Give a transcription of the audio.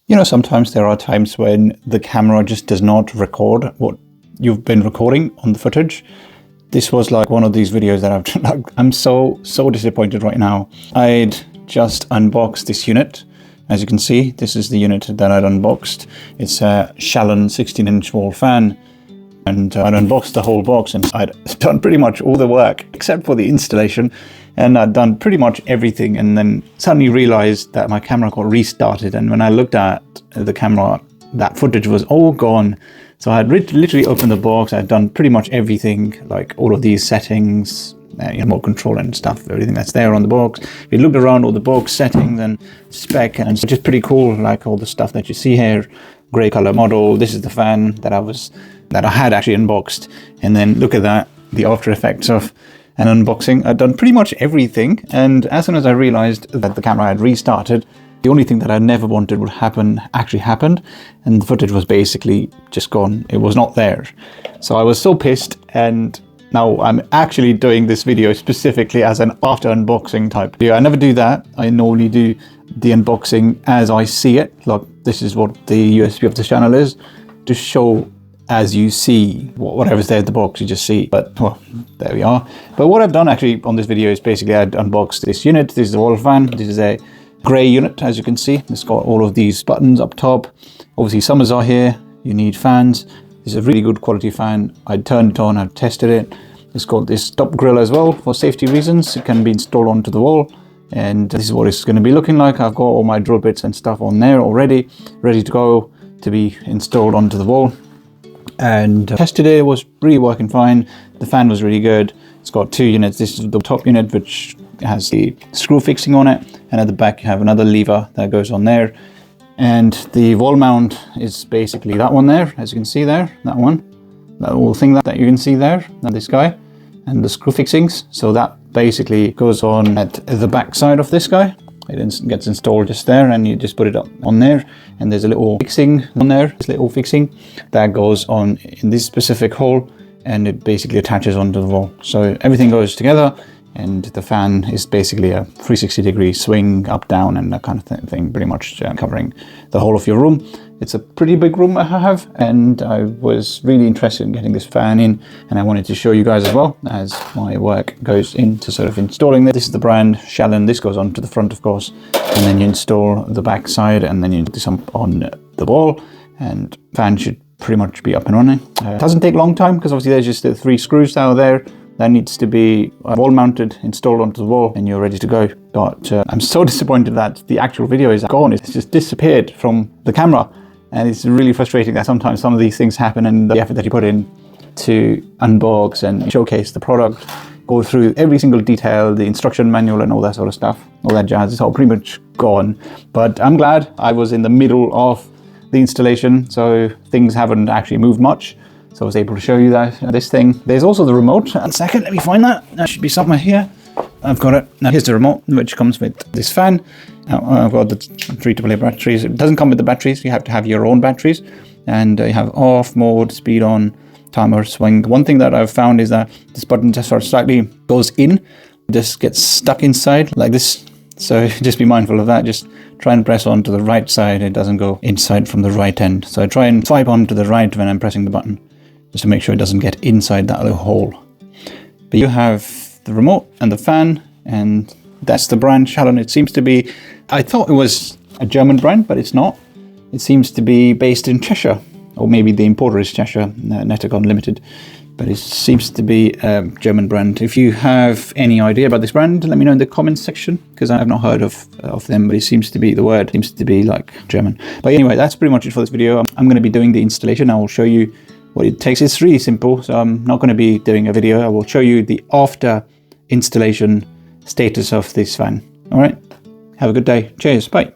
You know, sometimes there are times when the camera just does not record what you've been recording on the footage. This was like one of these videos that I've like, I'm so disappointed right now. I'd just unboxed this unit. As you can see, this is the unit that I'd unboxed. It's a Schallen 16-inch wall fan. And I'd unboxed the whole box and I'd done pretty much all the work except for the installation, and I'd done pretty much everything, and then suddenly realized that my camera got restarted, and when I looked at the camera, that footage was all gone. So I had literally opened the box. I'd done pretty much everything, like all of these settings, remote control and stuff, everything that's there on the box. We looked around all the box settings and spec, and it's just pretty cool, like all the stuff that you see here. Grey color model. This is the fan that I had actually unboxed, and then look at that, the after effects of an unboxing. I'd done pretty much everything, and as soon as I realized that the camera had restarted, the only thing that I never wanted would happen actually happened, and the footage was basically just gone. It was not there. So I was so pissed, and now I'm actually doing this video specifically as an after unboxing type video. I never do that. I normally do the unboxing as I see it. Like, this is what the USP of this channel is, to show as you see whatever's there in the box, you just see. But well, there we are. But what I've done actually on this video is basically I'd unboxed this unit. This is the wall fan. This is a grey unit, as you can see. It's got all of these buttons up top. Obviously summers are here. You need fans. This is a really good quality fan. I turned it on, I've tested it. It's got this top grill as well for safety reasons. It can be installed onto the wall. And this is what it's going to be looking like. I've got all my drill bits and stuff on there already, ready to go to be installed onto the wall. And tested it, it was really working fine. The fan was really good. It's got two units. This is the top unit, which has the screw fixing on it, and at the back you have another lever that goes on there. And the wall mount is basically that one there, as you can see there, that one, that little thing that you can see there, and this guy, and the screw fixings. So that basically goes on at the back side of this guy. It gets installed just there, and you just put it up on there, and there's a little fixing on there, this little fixing that goes on in this specific hole, and it basically attaches onto the wall. So everything goes together, and the fan is basically a 360-degree swing up, down, and that kind of thing, pretty much covering the whole of your room. It's a pretty big room I have, and I was really interested in getting this fan in, and I wanted to show you guys as well as my work goes into sort of installing this. This is the brand Schallen. This goes onto the front, of course, and then you install the back side, and then you put this on the wall, and fan should pretty much be up and running. It doesn't take a long time, because obviously there's just the 3 screws out there. That needs to be wall mounted, installed onto the wall, and you're ready to go. But I'm so disappointed that the actual video is gone. It's just disappeared from the camera. And it's really frustrating that sometimes some of these things happen, and the effort that you put in to unbox and showcase the product, go through every single detail, the instruction manual and all that sort of stuff, all that jazz, it's all pretty much gone. But I'm glad I was in the middle of the installation, so things haven't actually moved much. So I was able to show you that this thing. There's also the remote. One second, let me find that. That should be somewhere here. I've got it. Now here's the remote, which comes with this fan. Now I've got the 3 AA batteries. It doesn't come with the batteries. You have to have your own batteries. And you have off mode, speed on, timer, swing. One thing that I've found is that this button just sort of slightly goes in, just gets stuck inside like this. So just be mindful of that. Just try and press on to the right side. It doesn't go inside from the right end. So I try and swipe on to the right when I'm pressing the button, just to make sure it doesn't get inside that little hole. But you have the remote and the fan, and that's the brand Schallen. It seems to be, I thought it was a German brand, but it's not. It seems to be based in Cheshire, or maybe the importer is Cheshire, Netacon Limited, but it seems to be a German brand. If you have any idea about this brand, let me know in the comments section, because I have not heard of them, but it seems to be, the word seems to be like German. But anyway, that's pretty much it for this video. I'm going to be doing the installation. I will show you what it takes. It's really simple, so I'm not going to be doing a video. I will show you the after installation status of this fan. All right, have a good day. Cheers, bye.